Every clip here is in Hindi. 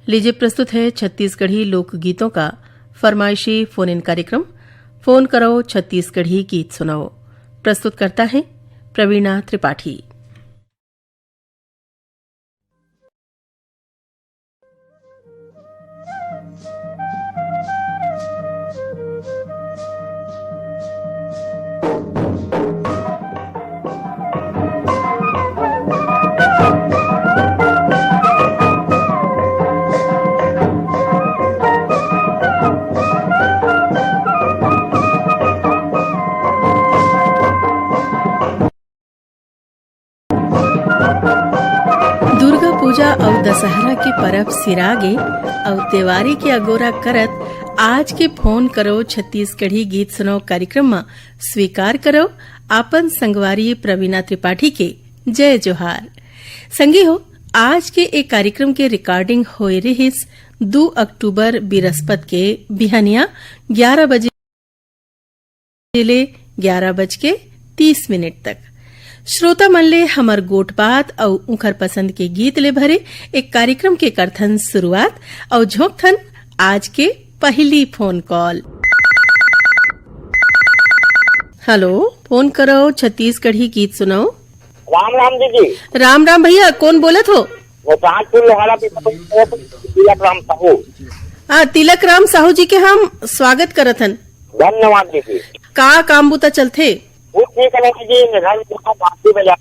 लीजिए प्रस्तुत है छत्तीसगढ़ी लोकगीतों का फरमाइशी फोन इन कार्यक्रम फोन करो छत्तीसगढ़ी गीत सुनाओ। प्रस्तुत करता है प्रवीणा त्रिपाठी। दुर्गा पूजा और दशहरा के परब सिरागे और त्योहारी के अगोरा करत आज के फोन करो छत्तीसगढ़ी गीत सुनो कार्यक्रम में स्वीकार करो आपन संगवारी प्रवीणा त्रिपाठी के जय जोहार। संगी हो, आज के एक कार्यक्रम के रिकॉर्डिंग होए रहिस 2 अक्टूबर बृहस्पति के बिहनिया 11 बजे ले 11:30 तक। श्रोता मन ले हमर गोट बात और उखर पसंद के गीत ले भरे एक कार्यक्रम के करथन शुरुआत और झोंकथन आज के पहली फोन कॉल। हेलो, फोन करो छत्तीसगढ़ी गीत सुनाओ। राम राम दीदी। राम राम भैया, कौन बोलत हो? वो कानपुर लोहारा तिलक राम साहू। हाँ, तिलक राम साहू जी के हम स्वागत करथन। धन्यवाद दीदी। का काम बुता चलथे? ठीक है दीदी, घर बाती बजा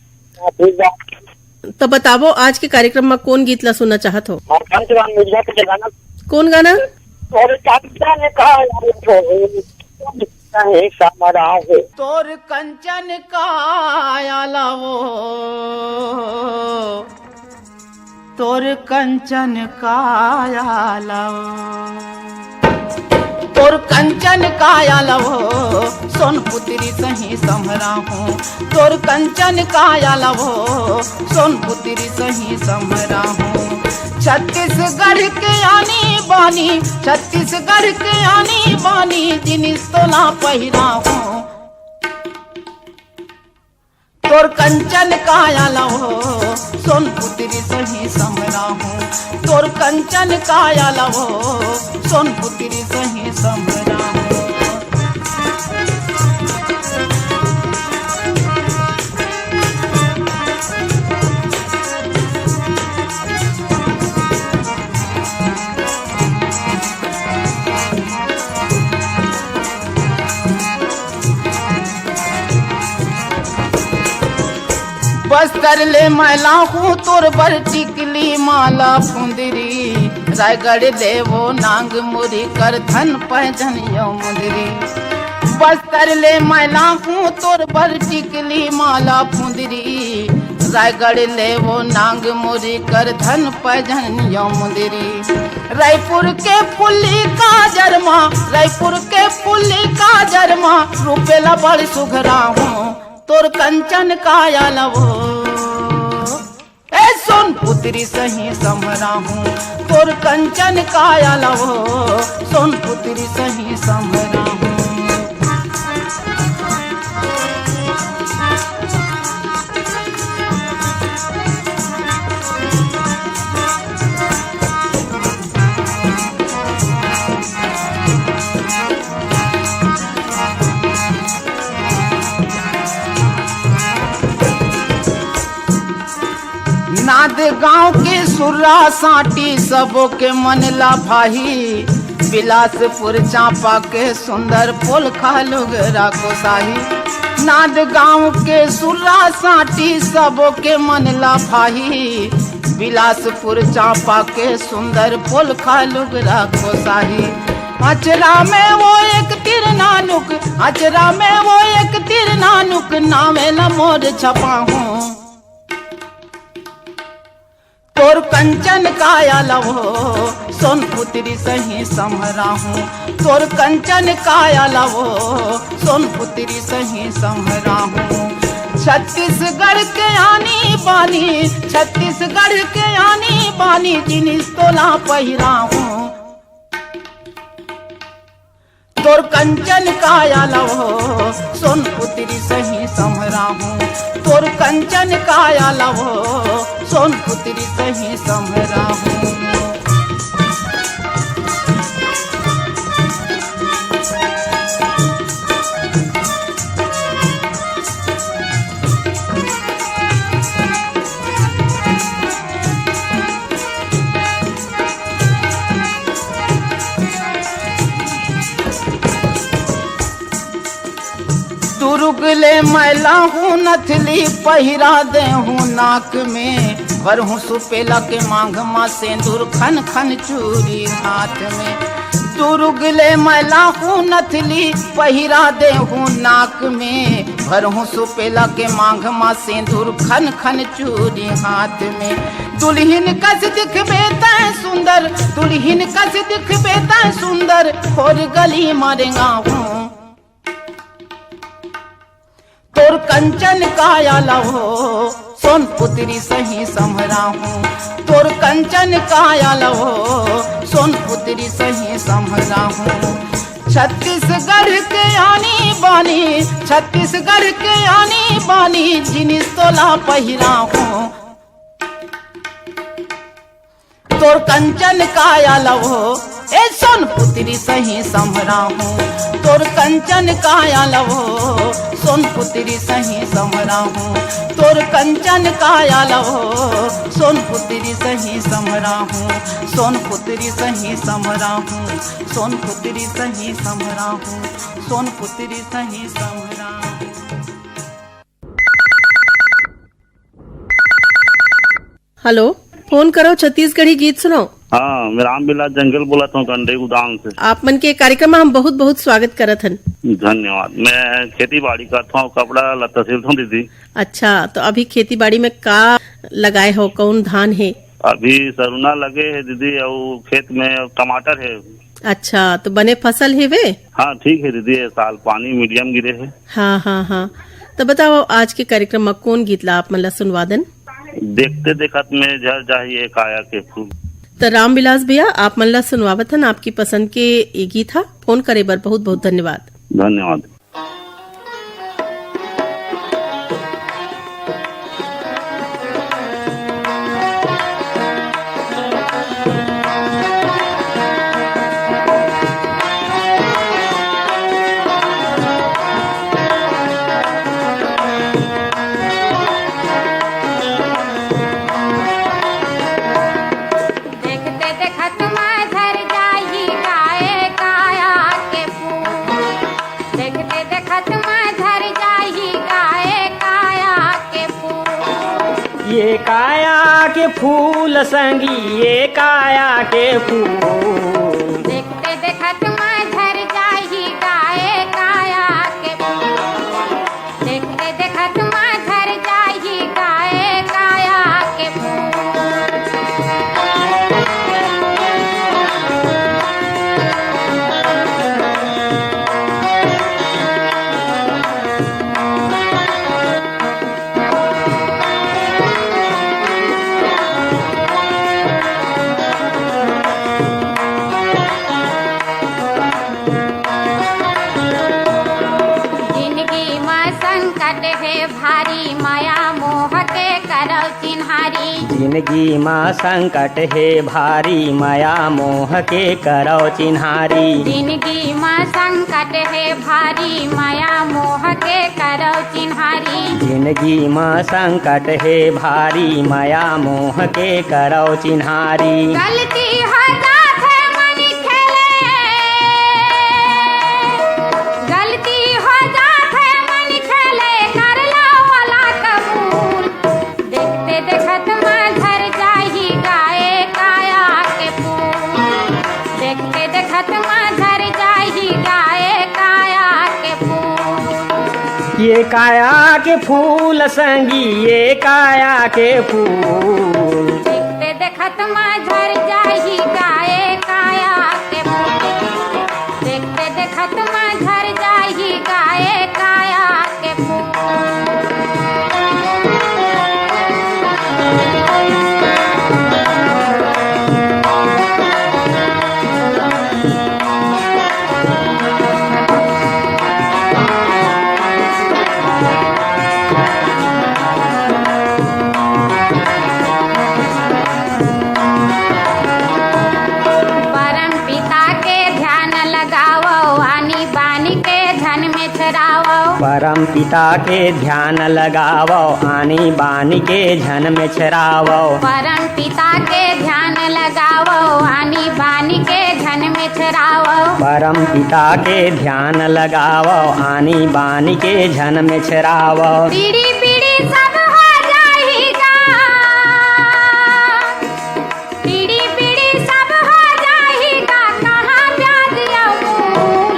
ठीक है। तो बतावो आज के कार्यक्रम में कौन गीत ला सुनना चाहत हो? पंचराम मिर्जा के गाना। कौन गाना? और कंचन काया समरा हो, तोर कंचन काया लावो, तोर कंचन काया लावो, तोर कंचन काया लवो सोन पुत्री सही समरा हूँ, तोर कंचन काया लवो सोन पुत्री सही समरा हूँ। छत्तीसगढ़ के आनी बानी, छत्तीसगढ़ के आनी बानी जिनिस तो ना पहिरा हूँ, तोर कंचन काया लवो सोन पुत्री सही समरा हूँ, तोर कंचन काया लवो सोन पुत्री सही समरा हूँ। बस्तर ले मैला हूँ तोर बर टिकली माला फुंदरी, रायगढ़ देवो नांग मुरी कर धन पहजन यो मुदरी। बस्तर ले मैला हूँ तोर बर टिकली माला फुंदरी, रायगढ़ लेवो नांग मुरी कर धन पहजन यो मुदरी। रायपुर के फुल्ली का जरमा, रायपुर के फुल्ली का जरमा रूपेला बड़ सुघरा हूँ, तोर कंचन काया लवो ए सोन पुत्री सही समरा हूँ, तोर कंचन काया लवो सोन पुत्री सही समरा हूँ। नाद गांव के सुर्रा साटी सबों के मन ला भाई, बिलासपुर चांपा के सुंदर पुल खालुगरा को साही। नाद गांव के सुर्रा साटी सबों के मन ला भाई, बिलासपुर चांपा के सुंदर पुल खालुगरा को साही। अचरा में वो एक तिर नानुक, अचरा में वो एक तिर नानुक नामे न मोर छपा हूँ, तोर कंचन काया लवो सोन पुत्री सही समरा हूँ, तोर कंचन काया लवो सोन पुत्री सही समरा हूँ। छत्तीसगढ़ के आनी बानी, छत्तीसगढ़ के आनी बानी जिनिस तोला पहिरा हूँ, तोर कंचन काया लवो सोन पुत्री सही समरा हूँ, तोर कंचन काया लवो सोन पुत्री सही समरा हूँ। ले मैला हूँ नथली पहिरा दे हूँ नाक में, भर हूँ सुपेला के मांग माँ सेंदूर खन खन चूरी हाथ में। दुर्गले मैला हूँ नथली पहिरा दे हूँ नाक में, भर हूँ सुपेला के मांग माँ सेंदूर खन खन चूरी हाथ में। दुल्हन कस दिखबे तै सुंदर, दुल्हन कस दिखबे तै सुंदर, और गली मारेगा हूँ तोर कंचन काया लहो, सोन पुत्री सही समरा हूँ तोर कंचन काया लहो, सोन पुत्री सही समरा हूँ। छत्तीसगढ़ के आनी बानी, छत्तीसगढ़ के आनी बानी, जिनिस तोला पहिरा हूँ तोर कंचन काया लहो, ए सोन पुत्री सही समरा हूँ तोर कंचन काया लहो, सोन पुत्री सही समरा हूँ तोर कंचन काया लहो, सोन पुत्री सही समरा हूँ, सोन पुत्री सही समरा हूँ, सोन पुत्री सही समरा हूँ, सोन पुत्री सही समरा हूँ। हेलो, फोन करो छत्तीसगढ़ी गीत सुनो। हाँ, मैं रामविलास जंगल बोला था कंडे उदान से। आप मन के कार्यक्रम में हम बहुत बहुत स्वागत करत हन। धन्यवाद। मैं खेती बाड़ी करता हूँ, कपड़ा लत्ता सिलता हूँ दीदी। अच्छा, तो अभी खेती बाड़ी में का लगाए हो, कौन धान है? अभी सरुना लगे है दीदी, और खेत में टमाटर है। अच्छा, तो बने फसल है वे? हाँ ठीक है दीदी, ये साल पानी मीडियम गिरे है। हाँ हाँ हाँ, तो बताओ आज के कार्यक्रम में कौन गीत ला आप मन ला सुनवादन? देखते देखत में झर जाइए काया के फूल। तो रामविलास भैया आप मन ला सुनवावत हन, आपकी पसंद के ये गीत था। फोन करे बर बहुत बहुत धन्यवाद। धन्यवाद। ये काया के फूल संगी, ये काया के फूल, देखते देखत में झर जाही गाए काया के फूल, देखते देखत में झर जाही गाए काया के भारी माया मोह के करौ चिन्हारी। जिंदगी माँ संकट है भारी, माया मोह के करौ चिन्हारी। जिंदगी माँ संकट है भारी, माया मोह के करौ चिन्हारी। जिंदगी माँ संकट है भारी, माया मोह के करौ चिन्हारी। गलती हो जात है मन खेले, गलती हो जात है मन खेले, कर ला वाला कबूल। देखते देखत में झर जाही गाए काया के फूल, देखते देखत में झर जाही गाए काया के फूल। ये काया के फूल संगी, ये काया के फूल, देखते देखत में झर जाही गाए काया के फूल, देखते देखत में झर जाही गाए काया के परम पिता के ध्यान लगावो, आनी बानी के झन में छरावो। परम पिता के ध्यान लगावो, आनी बानी के झन में छरावो। परम पिता के ध्यान लगावो आनी बानी के झन में छरावो पीढ़ी पीढ़ी सब हो जाएगा पीढ़ी पीढ़ी सब हो जाएगा कहाँ ब्याज अमूल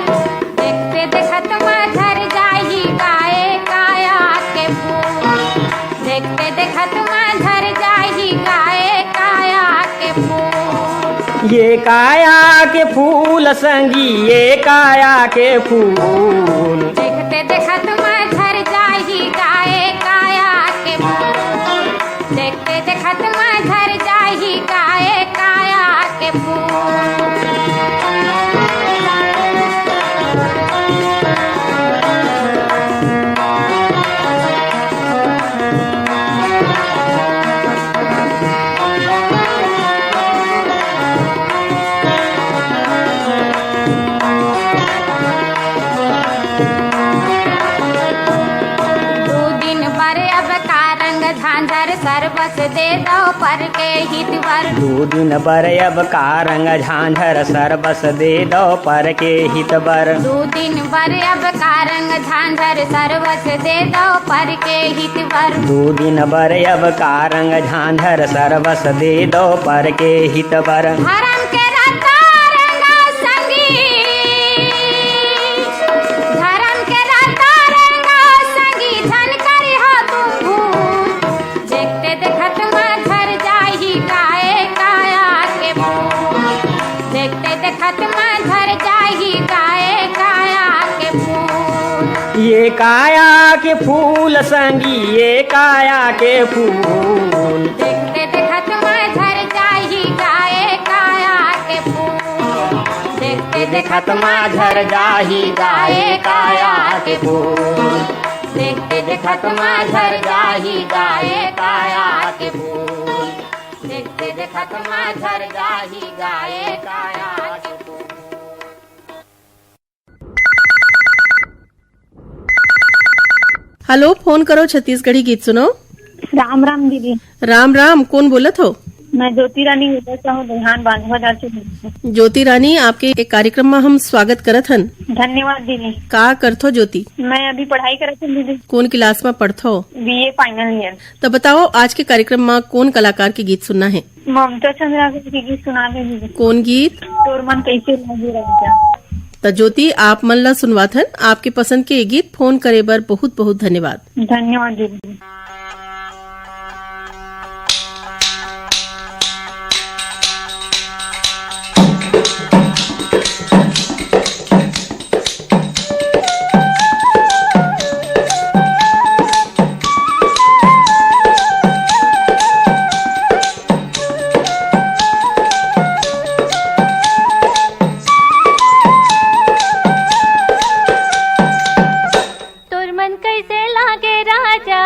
देखते देखत में झर जाही गाए काया के फूल देखते देखत में झर जाही गाए काया के फूल ये काया के फूल संगी ये काया के फूल देखते देखत में झर जाही गाए काया के फूल देखते देखत में झर जाही गाए काया के फूल सर्वस दे दो पर के हितवर दो दिन बर अब का रंग झांझर सरबस दे दो पर के हितबर दो दिन बर अब का रंग झांझर सर्वस दे दो पर के हितवर दो दिन बर अब का रंग झांझर सरबस दे दो पर के हितबर धर्म के रता रंगा संगी धर्म के रता रंगा संगी धन करी हो तुम भूल देखते देखत में झर जाही गाए काया के फूल देखते देखत में झर जाही गाए काया के फूल ये काया के फूल संगी ये काया के फूल देखते देखत में झर जाही गाए काया के फूल देखते देखत में झर जाही गाए काया के फूल देखते देखत में झर जाही गाए काया के फूल देखते देखत में झर जाही गाए काया के फूल हेलो, फोन करो छत्तीसगढ़ी गीत सुनो। राम राम दीदी। राम राम, कौन बोलत हो? मैं ज्योति रानी उदय हूँ देहान बांधवादार से बोलत हूँ। ज्योति रानी, आपके एक कार्यक्रम में हम स्वागत करत हन। धन्यवाद दीदी। का करथो ज्योति? मैं अभी पढ़ाई करत हूँ दीदी। कौन क्लास में पढ़थो? BA final year. तो बताओ, आज के कार्यक्रम में कौन कलाकार के गीत सुनना है? ममता चंद्राकर की गीत सुना दे दीदी। कौन गीत? तोर मन कैसे लागे राजा। तो ज्योति, आप मन ला सुनवात हन। आपके पसंद के ये गीत फोन करे बर बहुत बहुत धन्यवाद। धन्यवाद दीदी। तोर मन कैसे लागे राजा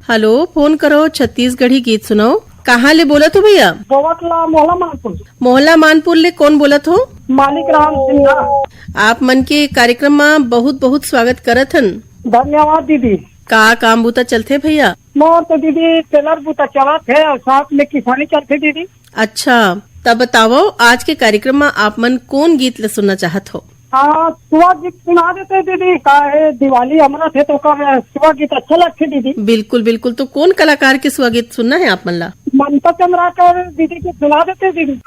हेलो, फोन करो छत्तीसगढ़ी गीत सुनो। कहाँ ले बोलत हो भैया? बोवतला मोहला मानपुर। मोहल्ला मानपुर ले कौन बोलत हो? मालिक राम सिन्हा। आप मन के कार्यक्रम में बहुत बहुत स्वागत करत हन। धन्यवाद दीदी। का काम बूता चलते भैया? मोर तो दीदी टेलर बूता चलत है और साथ में किसानी चलते दीदी। अच्छा, तब बताओ आज के कार्यक्रम में आप मन कौन गीत ले सुनना चाहत हो? हाँ, सुबह गीत सुना देते दीदी। का है दिवाली अमृत है तो का सुबह गीत अच्छा लगते दीदी। बिल्कुल बिल्कुल। तो कौन कलाकार के सुबह गीत सुनना है आप मन ला? ममता चंद्राकर दीदी को सुना देते दीदी।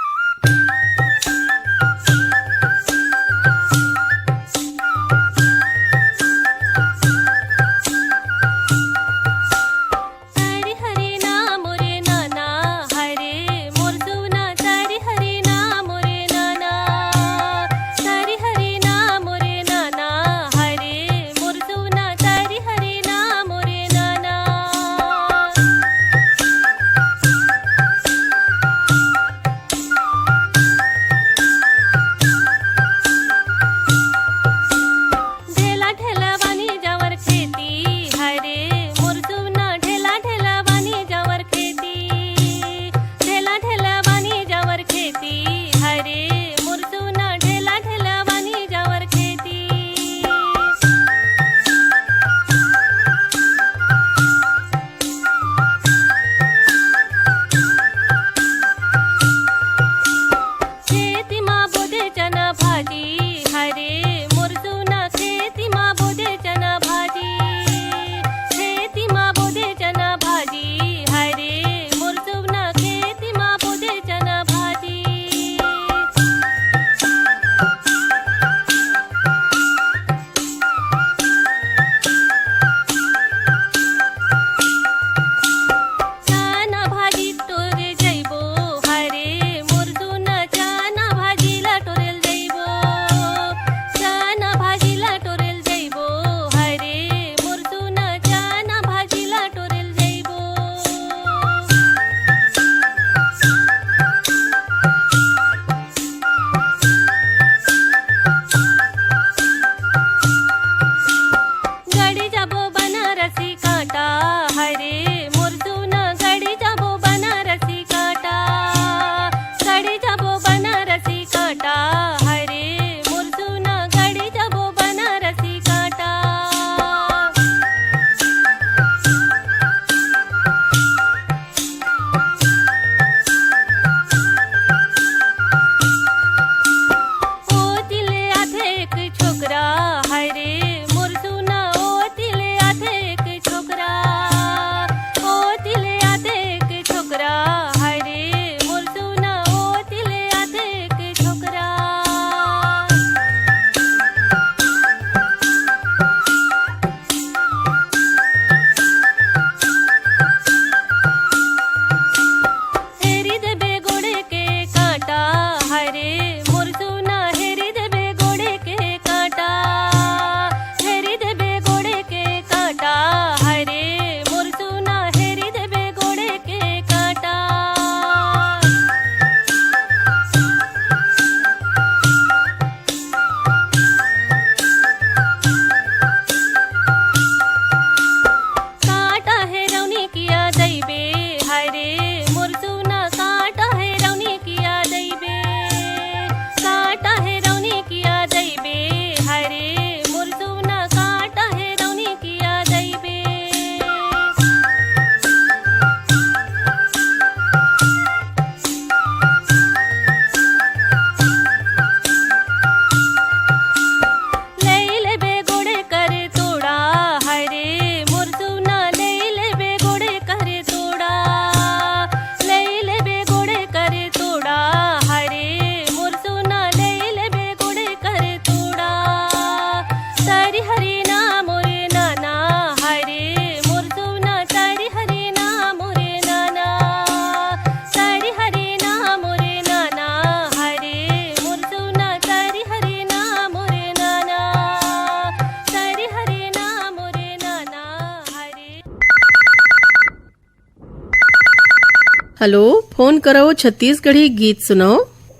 हेलो, फोन करो छत्तीसगढ़ी गीत सुनो।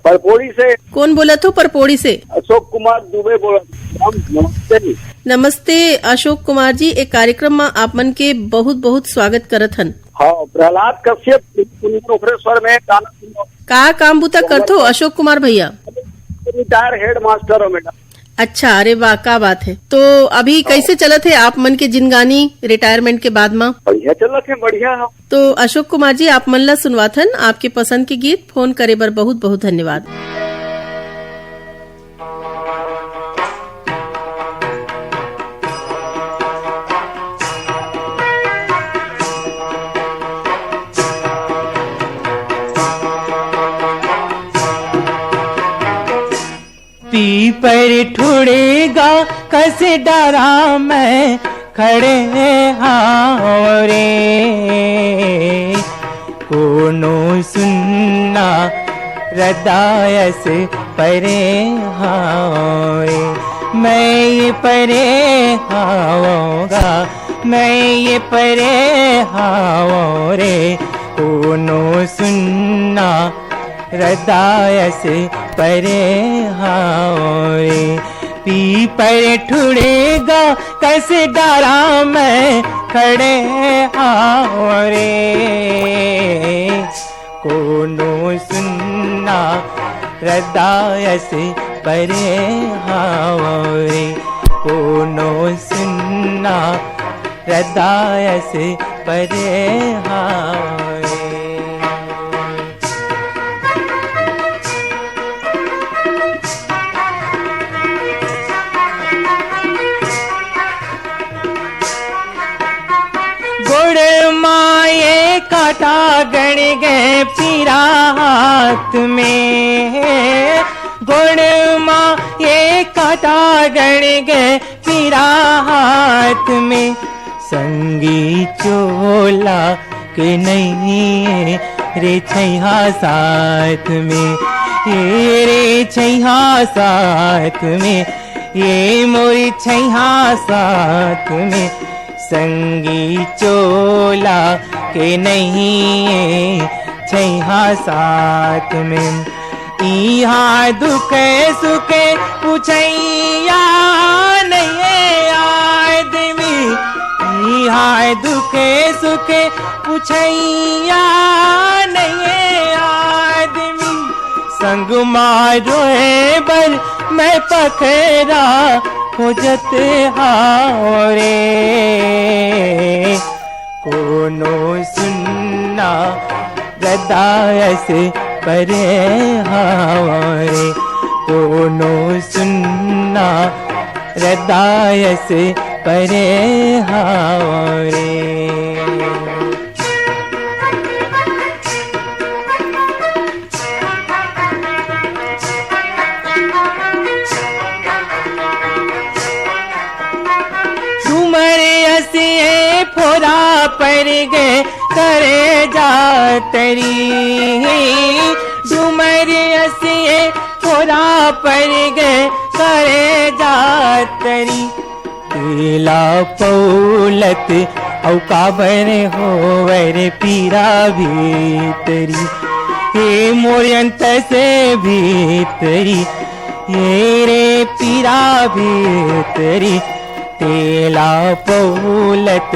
परपोड़ी से कौन बोला तो परपोड़ी से? अशोक कुमार दुबे बोला। नमस्ते जी। नमस्ते अशोक कुमार जी, एक कार्यक्रम में आप मन के बहुत बहुत स्वागत करत हन। हाँ, प्रहलाद कश्यप ओखरेश्वर में का काम बुता करत हो अशोक कुमार भैया? रिटायर हेड मास्टर हो मैडम। अच्छा, अरे वाह, क्या बात है। तो अभी कैसे चलत है आप मन के जिंदगानी रिटायरमेंट के बाद में? बढ़िया चलत है, बढ़िया है। तो अशोक कुमार जी, आप मन ला सुनवाथन आपके पसंद के गीत। फोन करे बर बहुत बहुत धन्यवाद। पीपर ठुड़ेगा कैसे डरा मैं खड़े हाँ रे, कोनो सुनना हृदय से परे हाँ रे, मैं ये परे हावोगा, मैं ये परे हावो रे, कोनो सुनना हृदय से परे हाओ रे। पीपर ठुड़ेगा कैसे डरा मैं खड़े हाओ रे, कोनो सुनना हृदय से परे हाओ रे, कोनो सुनना हृदय से परे हाओ रे। गुड़ माए काटा गण गए पीरा हाथ में, गुड़ माए काटा गण गए पीरा हाथ में, संगी चोला के नहीं रे छैहा साथ में, ये रे छैहा साथ में, ये मोरी छैहा साथ में, संगी चोला के नहीं छैहा साथ में। यहाँ दुख सुख पूछैया नहीं आदमी, यहाँ दुख सुख पूछैया नहीं आदमी, संग मारो बर मैं पखरा खोजत हाओ रे, कोनो सुनना हृदय से परे हाओ रे, कोनो सुनना हृदय से परे हाओ रे। फोरा पर गए करे जातरी, डूमर असिए फोरा पर गए करे जातरी, पीला पौलत औ काबर होवर पीरा भीतरी, हे मोरंत से भीतरी, ये रे पीरा भीतरी, तेला पौलत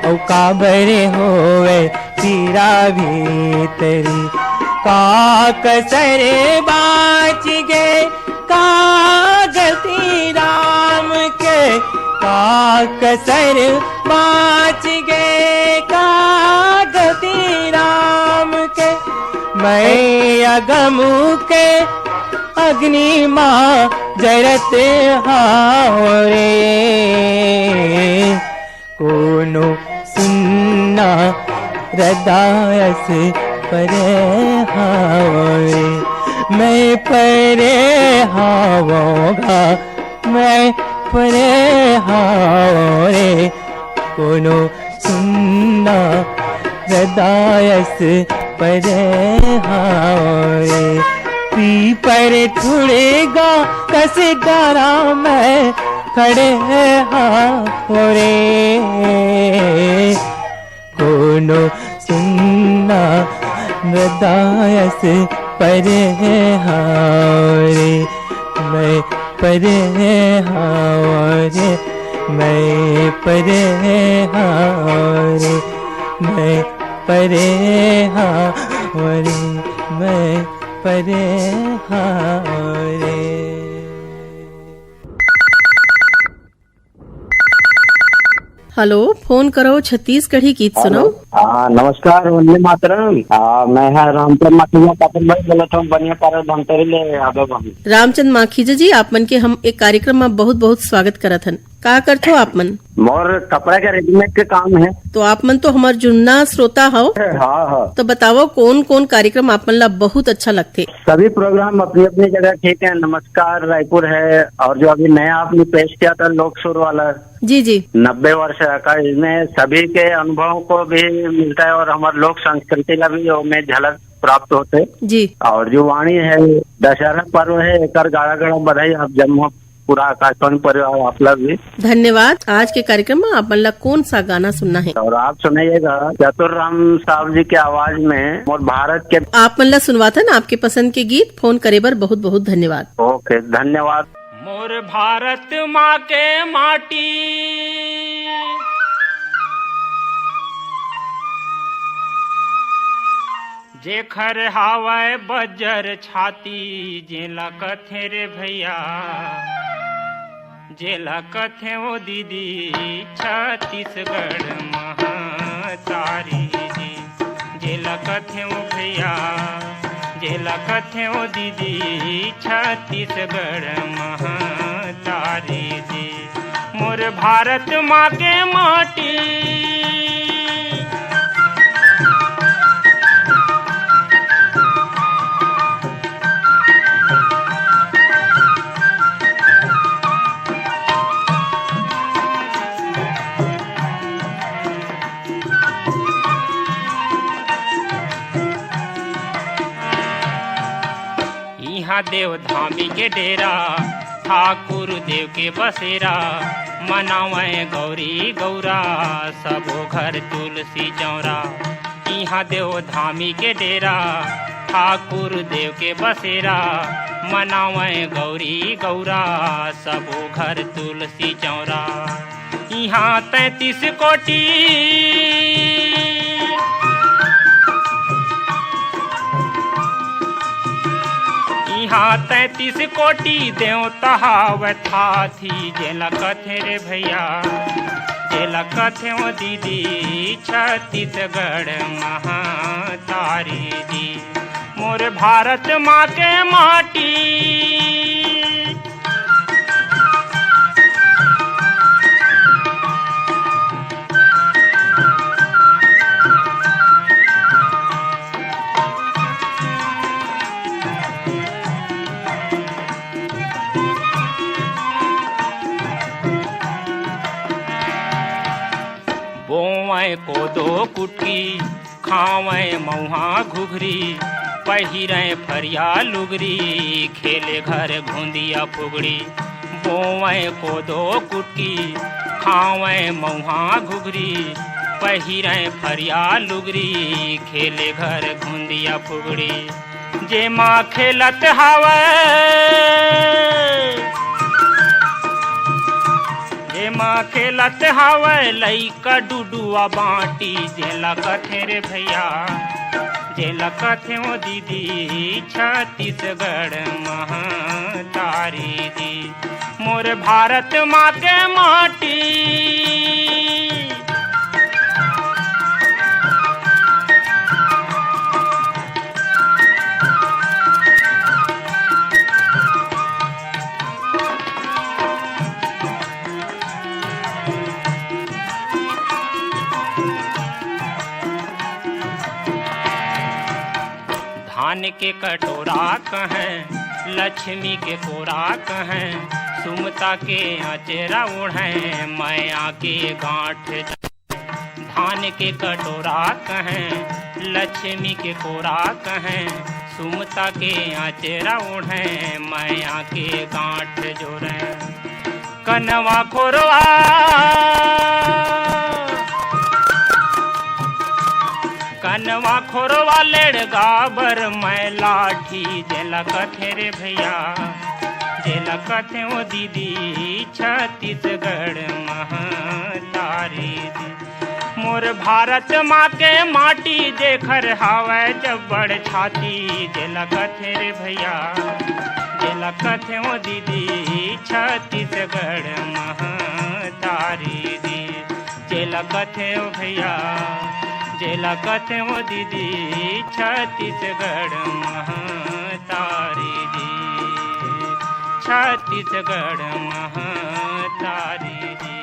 औ काबर होवे पीरा भीतरी, का कसर बाच गए का गलती राम के, का कसर बाच गए का गलती राम के, मैं अगम के अग्नि माँ जरत हाओ रे, कोनो सुनना हृदय से परे हाओ रे, मैं परे हाओगा, मैं परे हाओ रे, कोनो सुनना हृदय से परे हाओ रे। पीपर ठुड़ेगा कैसे डरा मैं खड़े हाओ रे, कोनो सुनना हृदय से परे हाव रे, मैं परे हाव रे, मैं परे हाव रे, मैं परे हाव रे, मैं परे हाव रे। हेलो, फोन करो छत्तीसगढ़ी गीत सुनो। नमस्कार, वंदे मातरम। मैं है रामचंद्र माखीजा पापन भाई बोलत हूँ, बढ़िया पारा धमतरी ले आगे बम। रामचंद्र माखीजा जी, आप मन के हम एक कार्यक्रम में बहुत बहुत स्वागत करत हन। का करथो आप मन? मोर कपड़ा के रेडीमेड के काम है। तो आप मन तो हमार जुन्ना श्रोता हो। हाँ। तो बताओ कौन कौन कार्यक्रम आप मन ला बहुत अच्छा लगते? सभी प्रोग्राम अपनी अपनी जगह ठीक है। नमस्कार रायपुर है, और जो अभी नया आपने पेश किया था लोक सुर वाला, जी जी, 90 वर्ष का, इसमें सभी के अनुभव को भी मिलता है और हमारे लोक संस्कृति का भी में झलक प्राप्त होते जी। और जो वाणी है, दशहरा पर्व है, एक गाड़ा गाड़ा बधाई आप जम्मू पूरा आकाशवाणी परिवार आप लोग भी धन्यवाद। आज के कार्यक्रम में आप मन ला कौन सा गाना सुनना है? और आप सुनाइएगा चतुर राम साहब जी के आवाज में और भारत के। आप मन ला सुनवाता ना आपके पसंद के गीत। फोन करे बर बहुत बहुत धन्यवाद। ओके, धन्यवाद। मोर भारत माँ के माटी जेखर हावय बजर छाती, जेला कथे रे भैया, जेला कथे ओ दीदी छत्तीसगढ़ महातारी जी, जेला कथे ओ भैया, जेला कथे ओ दीदी छत्तीसगढ़ महातारी जी। मोर भारत माँ के माटी देव धामी के डेरा, ठाकुर देव के बसेरा, मनावे गौरी गौरा, सबो घर तुलसी चौरा। यहाँ देव धामी के डेरा, ठाकुर देव के बसेरा, मनावे गौरी गौरा, सबो घर तुलसी चौरा। यहाँ 33 कोटि यहाँ 33 कोटि देवता हावथा थी, जेला कथे रे भैया, जेला कथे ओ दीदी छत्तीसगढ़ महातारी जी। मोर भारत माँ के माटी बोवै कोदो कुटकी, खावै मऊहा घुघरी, पहिरै फरिया लुगरी, खेले घर घुंदिया फुगड़ी। बोवै कोदो कुटकी, खावै मऊहा घुघरी, पहिरै फरिया लुगरी, खेले घर घुंदिया फुगड़ी। जे माँ खेलत हावै, जे माँ खेलत हावै, लइका डुडुआ बाटी, जेला कथे रे भैया, जेला कथे ओ दीदी छत्तीसगढ़ महातारी जी। मोर भारत माँ के माटी धान के कटोरा कहें, लक्ष्मी के कोरा कहें, सुमता के अचेरा ओढ़ें, माया के गांठ। धान के कटोरा कहें, लक्ष्मी के कोरा कहें, सुमता के अचेरा ओढ़ें, माया के गांठ जोड़ें। कनवा खोरवा कन मनवा खोरवा लेड़ गाबर मैं लाठी जेला कथे रे भैया जेला कथे ओ दीदी छत्तीसगढ़ महतारी दी मोर भारत माँ के माटी देखर हावै जब्बड़ छाती जेला कथे रे भैया जेला कथे ओ दीदी छत्तीसगढ़ महतारी दी जेला कथे ओ भैया जेला कथे ओ दीदी छत्तीसगढ़ महतारी दी छत्तीसगढ़ महतारी दी।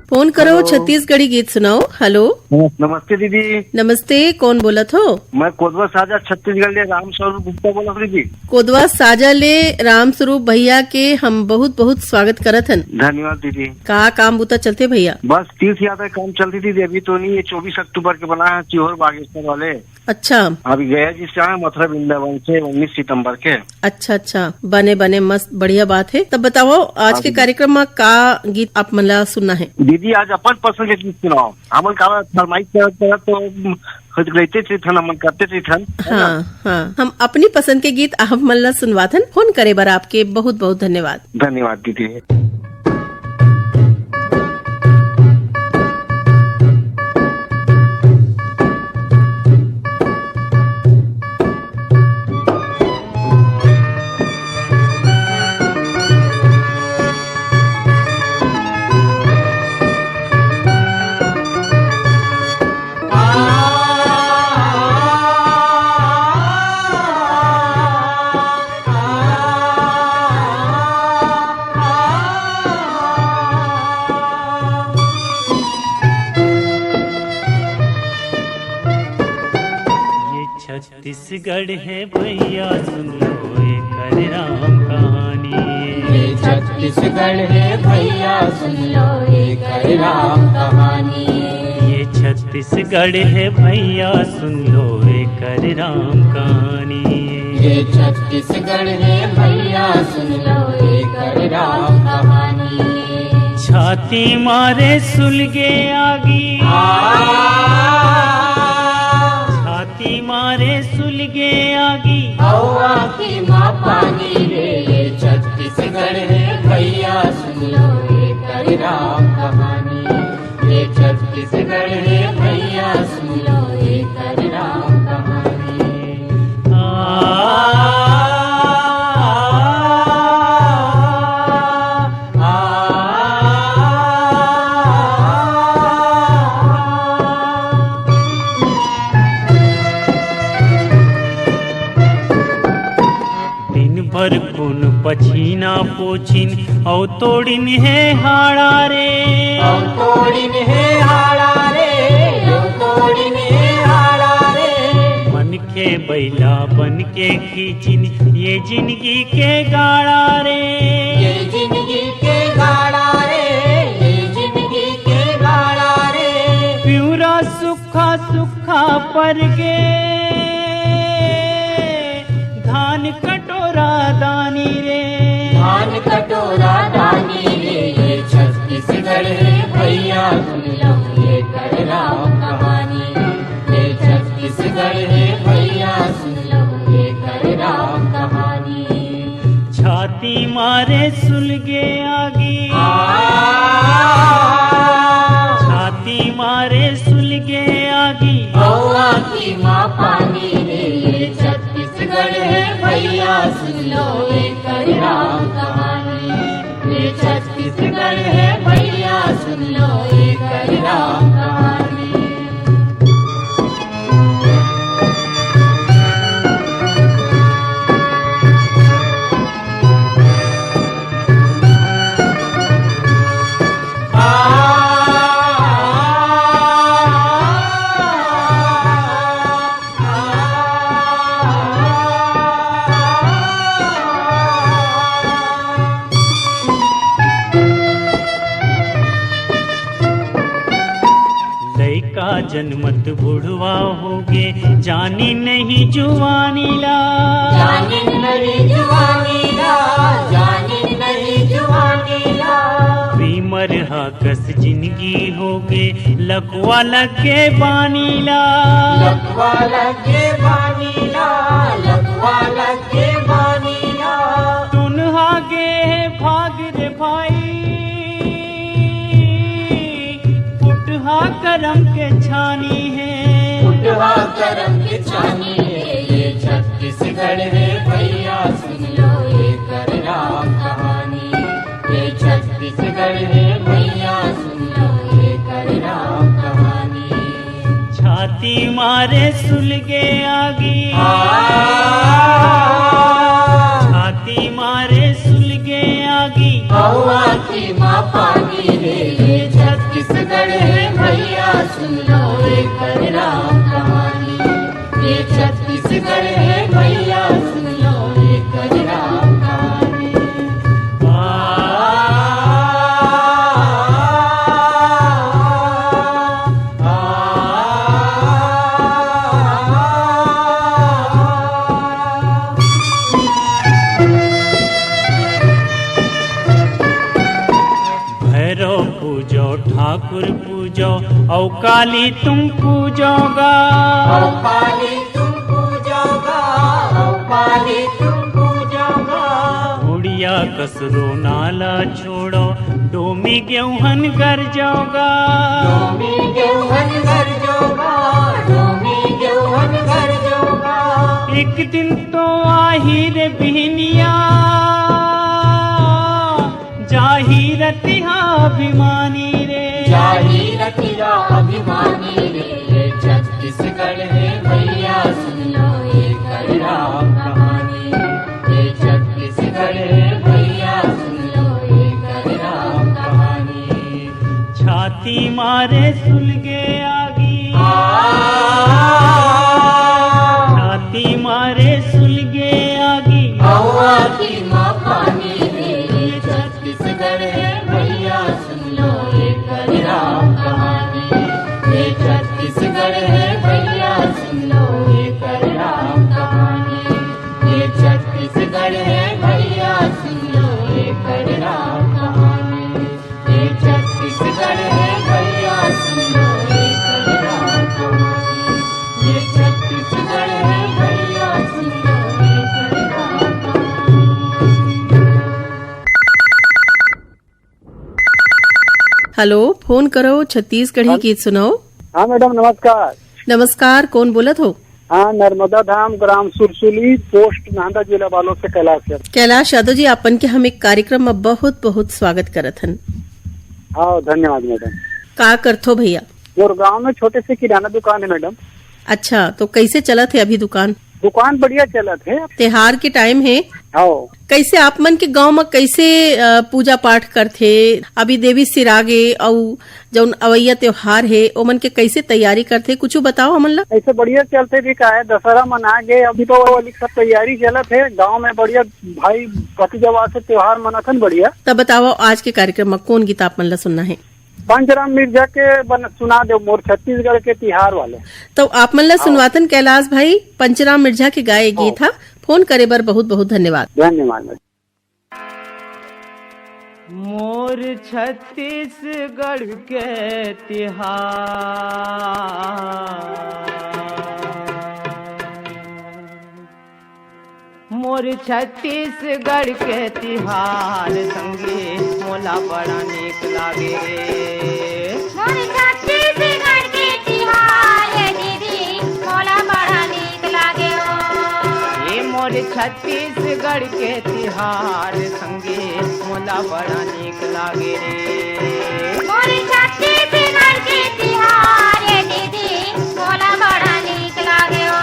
फोन करो छत्तीसगढ़ी गीत सुनाओ। हेलो नमस्ते दीदी। नमस्ते, कौन बोलत हो? मैं कोदवा साजा छत्तीसगढ़ ले राम स्वरूप गुप्ता बोला दीदी। कोदवा साजा ले राम स्वरूप भैया के हम बहुत बहुत स्वागत करत हन। धन्यवाद दीदी। का काम बूता चलते भैया? बस तीर्थ यात्रा काम चलती थी, अभी तो नहीं, ये 24 अक्टूबर के बना है सीहोर बागेश्वर वाले। अच्छा, अभी गया जी से मथुरा वृंदावन से 19 सितंबर के। अच्छा अच्छा, बने बने मस्त बढ़िया बात है। तब बताओ आज के कार्यक्रम में का गीत आप मन ला सुनना है? दीदी आज अपन पसंद के गीत सुनाओ। हमन का फरमाइश तो रहते थे थन, हमन करते थे थन। हाँ हाँ, हम अपनी पसंद के गीत आप मन ला सुनवाथन। फोन करे बार आपके बहुत बहुत धन्यवाद। धन्यवाद दीदी। छत्तीसगढ़ है भैया सुन लो एक राम कहानी। ये छत्तीसगढ़ है भैया सुन लो एक राम कहानी। ये छत्तीसगढ़ है भैया सुन लो एक राम कहानी। ये छत्तीसगढ़ है भैया सुन लो एक राम कहानी। छाती मारे सुलगे आगी, छाती मारे सुलगे आगी, हवा की माँ पानी रे। ये छत्तीसगढ़ है भैया सुन लो एक राम कहानी। ये छत्तीसगढ़ है भैया सुन लो एक राम कहानी। पर कुन पछीना पोछिन औ तोड़िन है हाड़ा रे, औ तोड़िन है हाड़ा रे, औ तोड़िन है हाड़ा रे। मन के बैला बन के खींचिन ये जिंदगी के गाड़ा रे, ये जिंदगी के गाड़ा रे, ये जिंदगी के गाड़ा रे। प्यूरा सुखा सुखा पर गे धान कटोरा दानी रे, धान कटोरा दानी रे। ये छत्तीसगढ़ है भैया सुन लो एक राम कहानी। ये छत्तीसगढ़ है भैया सुन लो एक राम कहानी। छाती मारे सुलगे आगी, छाती मारे सुलगे आगी, हवा की माँ पानी रे। ये छत्तीसगढ़ है भैया सुन लो एक राम कहानी। ये छत्तीसगढ़ है भैया सुन लो एक राम कहानी। जन्मत बुढ़वा होगे जानी नहीं जुवानी ला, जानी नहीं जुवानी ला, जानी नहीं जुवानी ला। बीमर कस जिंदगी होगे लकवा लगे बानीला, लकवा लगे बानीला, लकवा लगे बानीला। तुनहा गे भाग रे भाई, पुटहा करम के छानी है, पुटहा करम के छानी है। ये छत्तीसगढ़ है भैया सुन लो ये कर राम कहानी। ये छत्तीसगढ़ है भैया सुन लो ये कर राम कहानी। छाती मारे सुलगे आगी, छाती मारे सुलगे आगी, हवा की माँ पानी है। ये छत्तीसगढ़ है भैया सुन लो ये कर राम कहानी। ये छत्तीसगढ़ है भैया सुन लो ये कर राम कहानी। भैरव पूजो ठाकुर पूजो औ काली तुम पूजोगा, औ काली तुम पूजोगा, औ काली तुम पूजोगा। उड़िया कसरो नाला छोड़ो डोमी गेहूं घर जाओगा, डोमी गेहूं घर जोगा, डोमी गेहूं घर जोगा। एक दिन तो आही रे बिहनिया जाही रतिहा अभिमानी रे, जाही रतिया अभिमानी रे। ये छत्तीसगढ़ है भैया सुन लो ये कर राम कहानी। ये छत्तीसगढ़ है भैया सुन लो ये कर राम कहानी। छाती मारे सुलगे आगी, छाती मारे सुलगे आगी, हवा की माँ पानी रे। ये छत्तीसगढ़ है भैया सुन लो ये कर राम कहानी। ये छत्तीसगढ़ है भैया सुन लो ये कर राम कहानी। ये छत्तीसगढ़ है भैया सुन लो ये कर राम कहानी। ये छत्तीसगढ़ है भैया सुन लो ये कर राम कहानी। ये छत्तीसगढ़ है भैया सुन लो ये कर राम कहानी। हेलो, फोन करो छत्तीसगढ़ी गीत सुनाओ। हाँ मैडम नमस्कार। नमस्कार, कौन बोलत हो? हाँ नर्मदा धाम ग्राम सुरसुली पोस्ट नांदा जिला वालों से कैलाश यादव। कैलाश यादव जी, अपन के हम एक कार्यक्रम में बहुत बहुत स्वागत करत हन। हाँ धन्यवाद मैडम। का करथो भैया? मोर गांव में छोटे से किराना दुकान है मैडम। अच्छा, तो कैसे चलत है अभी दुकान? दुकान बढ़िया चलत है। त्योहार के टाइम है, हाँ कैसे आप मन के गांव में कैसे पूजा पाठ करथे? अभी देवी सिरागे और जौन अवैया त्योहार है ओमन के कैसे तैयारी करथे, कुछ बताओ हमन ला। ऐसे बढ़िया चलते भी का है, दशहरा मना गए, अभी तो वाली सब तैयारी चलत है गांव में। बढ़िया भाई भतीजा से त्योहार मनाथन बढ़िया। तब बताओ आज के कार्यक्रम में कौन गीत आप मन ला सुनना है? पंचराम मिर्जा के सुना दो मोर छत्तीसगढ़ के तिहार वाले। तो आप मन ला सुनवातन कैलाश भाई पंचराम मिर्जा के गाये गीत था। फोन करे बर बहुत बहुत धन्यवाद। धन्यवाद। मोर छत्तीसगढ़ के तिहार, मोर छत्तीसगढ़ के तिहार संगे मोला बड़ा नीक लागे रे। मोर छत्तीसगढ़ के तिहार है दीदी मोला बड़ा नीक लागे हो। ये मोर छत्तीसगढ़ के तिहार संगे मोला बड़ा नीक लागे रे। मोर छत्तीसगढ़ के तिहार है दीदी मोला बड़ा नीक लागे हो।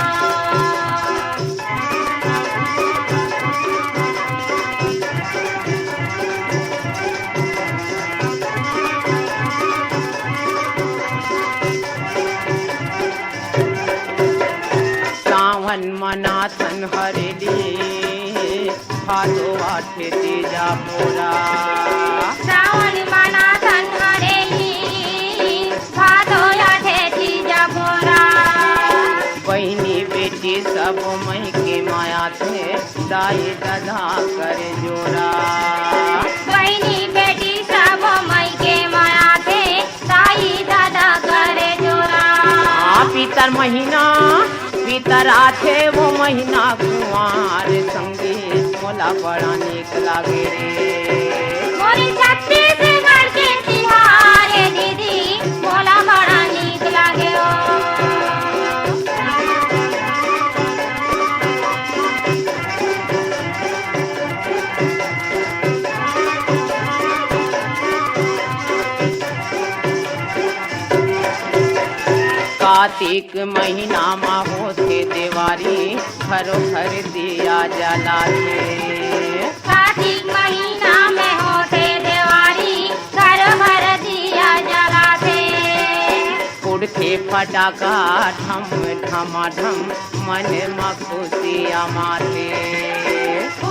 सावन मनाथन हरेली भादो आठे तेजा मोरा। सावन मनाथन हरेली भादो आठे तेजा मोरा। बहनी बेटी सब मई के माया थे दाई दधा कर जोरा। बहनी बेटी सब मई के माया महीना बीतरा थे वो महीना कुंवार संगे मोला बड़ा नीक लागे रे। मोरी छत्तीसगढ़ के तिहार रे दीदी मोला बड़ा नीक लागे ओ। कार्तिक महीना मा होते देवारी घरो घर दिया जलाते। कार्तिक महीना में होते देवारी घरो घर दिया जलाते। उड़ते फटाका ढम ढमाढम मन में खुशियाँ माते।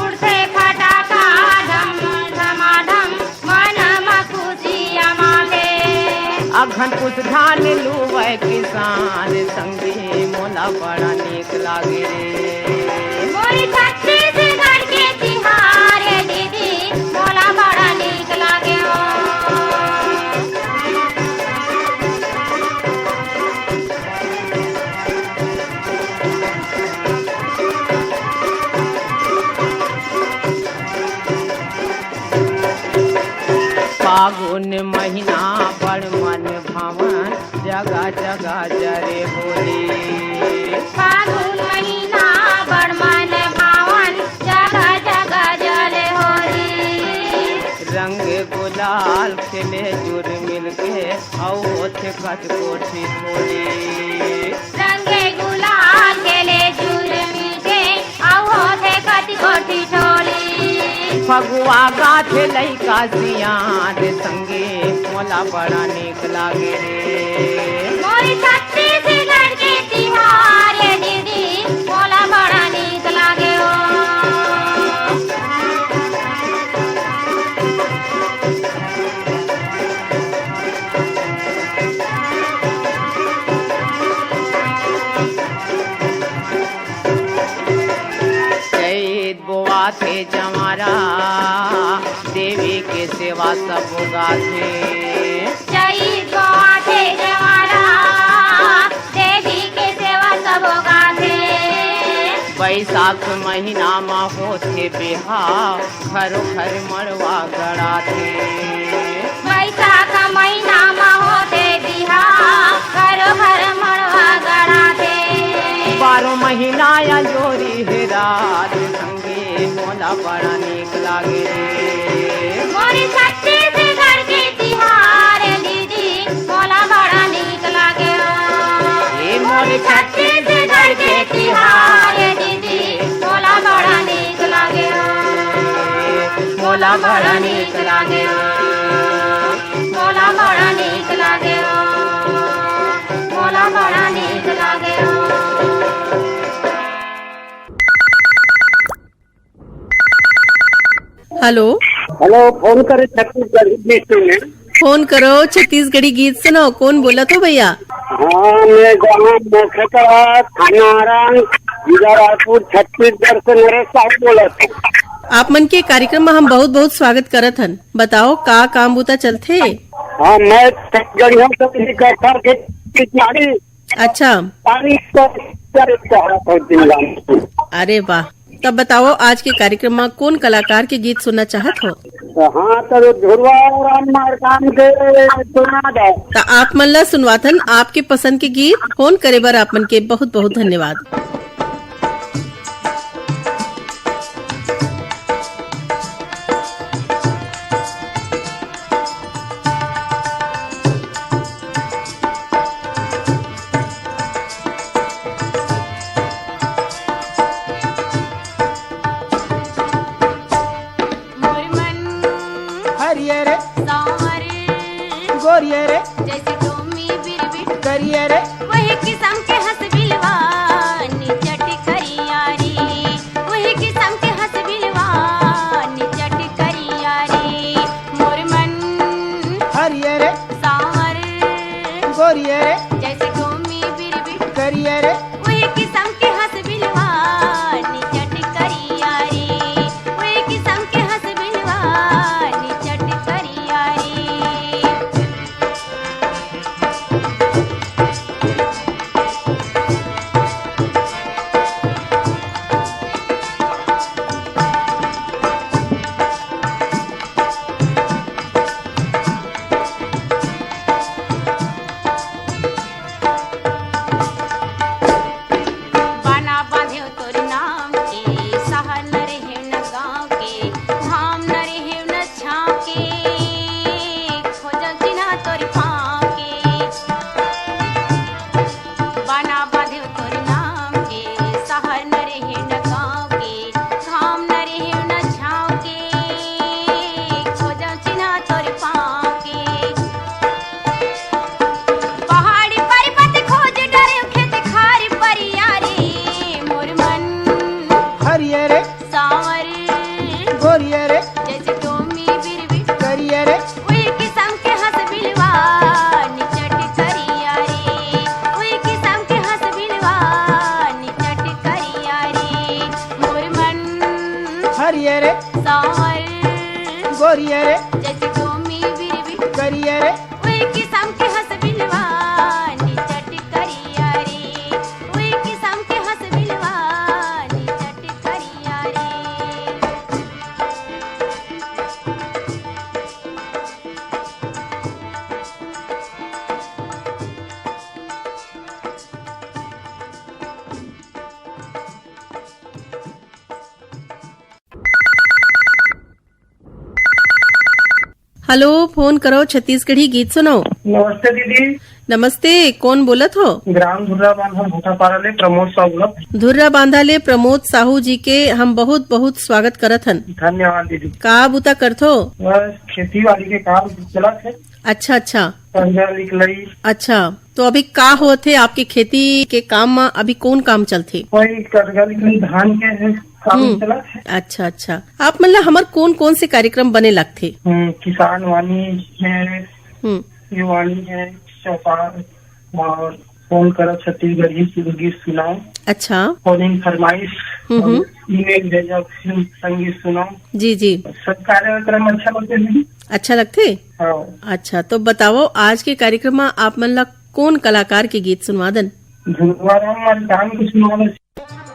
उड़ते फटाका ढम ढमाढम मन में खुशियाँ माते। अघन कुछ धान लुवै किसान संगे मोला बड़ा नीक लागे रे। मोरी छत्तीसगढ़ के तिहार रे दीदी मोला बड़ा नीक लागे ओ। फागुन महीना बड़ मन भावन जगह जगह जरे होली। फागुन महीना बड़ मन भावन जगह जगह जरे होली। रंग गुलाल खेले जुर मिल के औ होते कट कोठी थोड़ी। रंगे गुलाल खेले जुर मिलके औ होते कट कोठी थोड़ी। फगुआ गाथे लइका सियान संगे मोला बड़ा नीक लागे रे। मोरी छत्तीसगढ़ के तिहार रे दीदी मोला बड़ा नीक लागे ओ। चैत बोआ थे जमारा देवी के सेवा सब गाथे। चैत बोआथे जवारा देवी के सेवा सब गाथे। बैसाख महीना मा होते बिहाव घरो घर मड़वा गड़ाथे। बैसाख महीना में होते बिहार घरो घर मड़वा गड़ाथे। 12 महीना या जोरी है रात संगे मोला बड़ा नीक लागे रे। मोरी छत्तीसगढ़ के तिहार रे दीदी मोला बड़ा नीक लागे ओ। ए मोरी छत्तीसगढ़ के तिहार रे दीदी मोला बड़ा नीक लागे ओ। मोला बड़ा नीक लागे मोला बड़ा नीक लागे ओ। मोला बड़ा नीक लागे ओ। हेलो हेलो, फोन करे छत्तीसगढ़ में। फोन करो छत्तीसगढ़ी गीत सुनो। कौन बोला तो भैया? हाँ, मैं गाँव मुख्यतः थाना रायपुर छत्तीसगढ़ से नरेश साहब बोला था। आप मन के कार्यक्रम में हम बहुत बहुत स्वागत करत हन। बताओ का काम बूता चलथे? हाँ, मैं छत्तीसगढ़ियों से इकट्ठा के अच्छा, पानी अरे वाह। तब बताओ आज के कार्यक्रम में कौन कलाकार के गीत सुनना चाहत हो? हाँ, तो ध्रुवा राम मारकाम के सुना दो। तो आप मन ला सुनवाथन आपके पसंद के गीत। फोन करे बर आप मन के बहुत बहुत धन्यवाद। गोरिये रे जैसे टोमी बिरबिट करिये रे वही किस्म के हंस बिलवा निचट करियारी। वही किस्म के हंस बिलवा निचट करियारी। मोर मन हरिये रे सांवर गोरिये रे जैसे टोमी बिरबिट करिये रे वही किस्म के हंस बिलवा निचट करियारी। वही किस्म के हंस बिलवा निचट करियारी। खोजल चिन्हा तोरी पाँव के बना बांधे तोरी नाम के शहर न रहे न गाँव के घाम न रहे न छाँव के खोजल चिन्हा तोरी पाँव के पहाड़ी पर्वत खोज डरे खेत खारी परियारी मोर मन हरियर सावर गोरियर जैसे टोमी बिरबिट करियर उई किस्म के हंस बिलवा निचट करिया रे उई किस्म के हंस बिलवा निचट करिया रे मोर मन हरियर सावर गोरियर जैसे टोमी बिरबिट करियर उई किस्म के हंस बिलवा निचट करिया रे उई किस्म के हंस बिलवा निचट करिया रे हेलो, फोन करो छत्तीसगढ़ी गीत सुनो। नमस्ते दीदी। नमस्ते, कौन बोलत हो? ग्राम धुर्रा बांधा भूटापारा ले प्रमोद साहू बोलत। धुर्रा बांधाले प्रमोद साहू जी के हम बहुत बहुत स्वागत करत हन। धन्यवाद दीदी। का बुता करथो? बस खेती बाड़ी के काम चलत है। अच्छा अच्छा कर्जा निकलई। अच्छा, तो अभी का होत है आपके खेती के काम में? अभी कौन काम चलथे? कोई कर्जा निकलई धान के है, काम चलत है। अच्छा अच्छा, आप मतलब हमार कौन कौन से कार्यक्रम बने लगथे? किसान वाणी है, हम्म, युवाणी है, चौपाल और फोन करो छत्तीसगढ़ी गीत सुनाओ। अच्छा, फोन फरमाइश, ईमेल भेजो, फिल्म संगीत सुनाओ। जी जी, सब कार्यक्रम अच्छा लगते हैं। अच्छा लगते? हाँ। अच्छा, तो बताओ आज के कार्यक्रम में आप मन ला कौन कलाकार के गीत सुनवादन? धुरवाराम और गान को सुनाओ।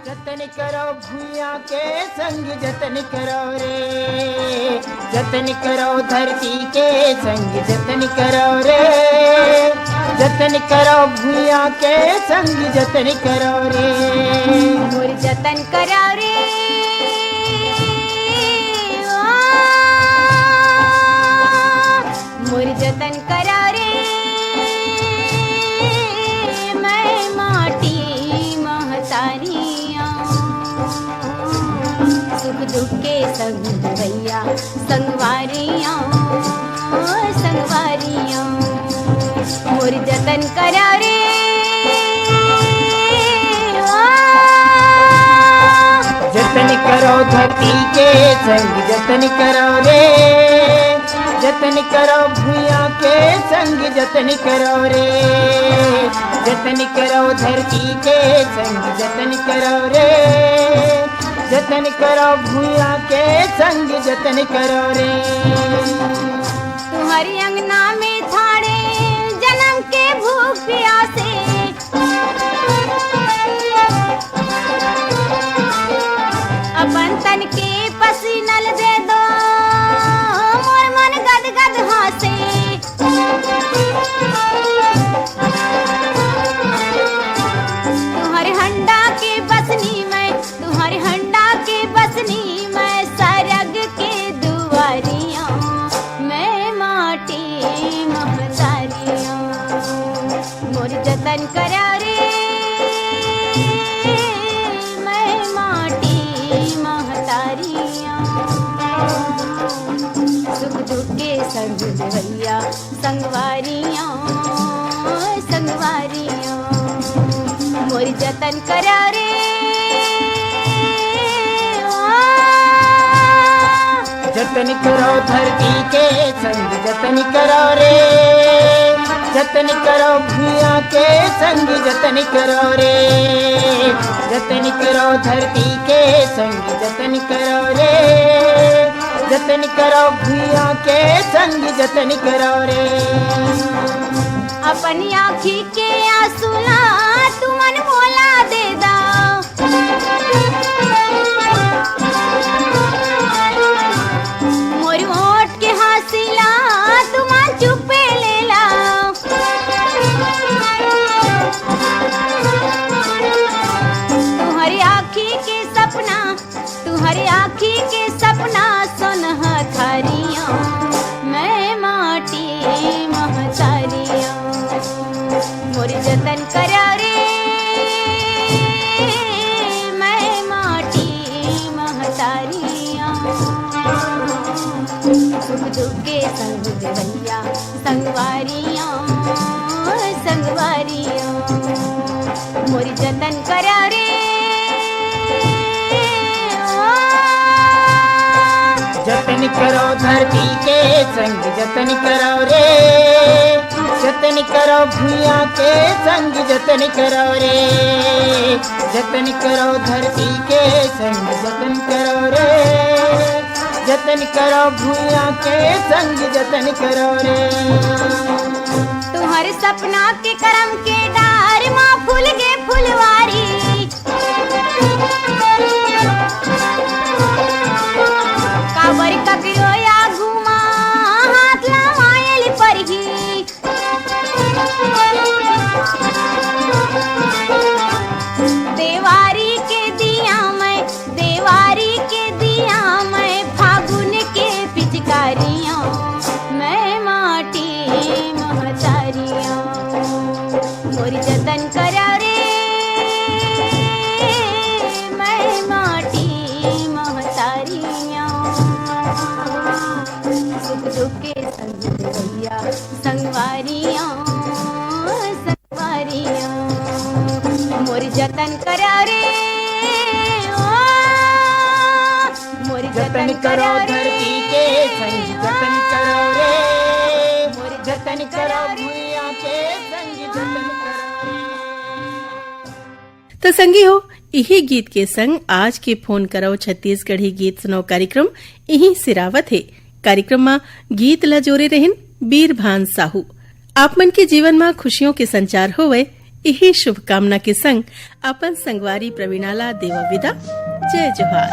जतन करो भूया के संग जतन करो रे, जतन करो धरती के संग जतन करो रे, जतन करो भूया के संग जतन करो रे, मोर जतन करा रे मोर जतन करा रे मैं माटी महतारियाँ सुख दुख के संग भैया संगवारियाँ संगवारियाँ मोर जतन करा रे जतन करो धरती के संग जतन करो रे, जतन करो भूया के संग जतन करो रे, जतन करो धरती के संग जतन करो रे, जतन करो भूया के संग जतन करो रे। तुम्हारी अंगना में थाड़े जन्म के भूख प्यासे अपन तन के पसीनल दे दो मोर मन गद गद हासे तुम्हारे हंडा के बसनी मैं, तुम्हारे हंडा के बसनी मैं सरग के दुआरियाँ मैं माटी महतारियाँ मोर जतन करा रे मैं माटी महतारियाँ सुख दुख के संग भैया संगवारियाँ संगवारियाँ मोर जतन करा रे जतन करो धरती के संग जतन करो रे, जतन करो भूया के संग जतन करो रे, जतन करो धरती के संग जतन करो रे, जतन करो भूया के संग जतन करो रे। अपनी आँखी के आंसुला तुमन मोला दे दा मोर होठ के हासिला तुमन चुपे ले ला तुम्हारी आँखी के सपना, तुम्हारी आँखी के सपना सुनह थारियाँ सुख दुख के संग देवैया संगवारियों संगवारियों मोरी जतन करा रे जतन करो धरती के संग जतन करो रे जतन करो भूया के संग जतन करो रे जतन करो धरती के संग जतन करो रे जतन करो भूया के संग जतन करो रे तुम्हारे सपना के करम के डार माँ फूल गे फुलवारी काबर ककरो या घुमा हाथ लवायल पर ही देवारी के दिया मैं फागुन के पिचकारियों मैं माटी महतारियों मोरी जतन करा रे मैं माटी महतारियों सुख दुख के संग देवैया संगवारियों संगवारियों मोरी जतन करा रे मोरी जतन करो धरती के संग जतन करो रे जतन करो भूया के संग जतन करो तो संगी हो यही गीत के संग आज के फोन करो छत्तीसगढ़ी गीत सुनो कार्यक्रम यही सिरावत है। कार्यक्रम में गीत ला जोरे रहन बीरभान साहू। आप मन के जीवन में खुशियों के संचार होवे यही शुभकामना के संग अपन संगवारी प्रवीणाला देवा विदा। जय जोहार।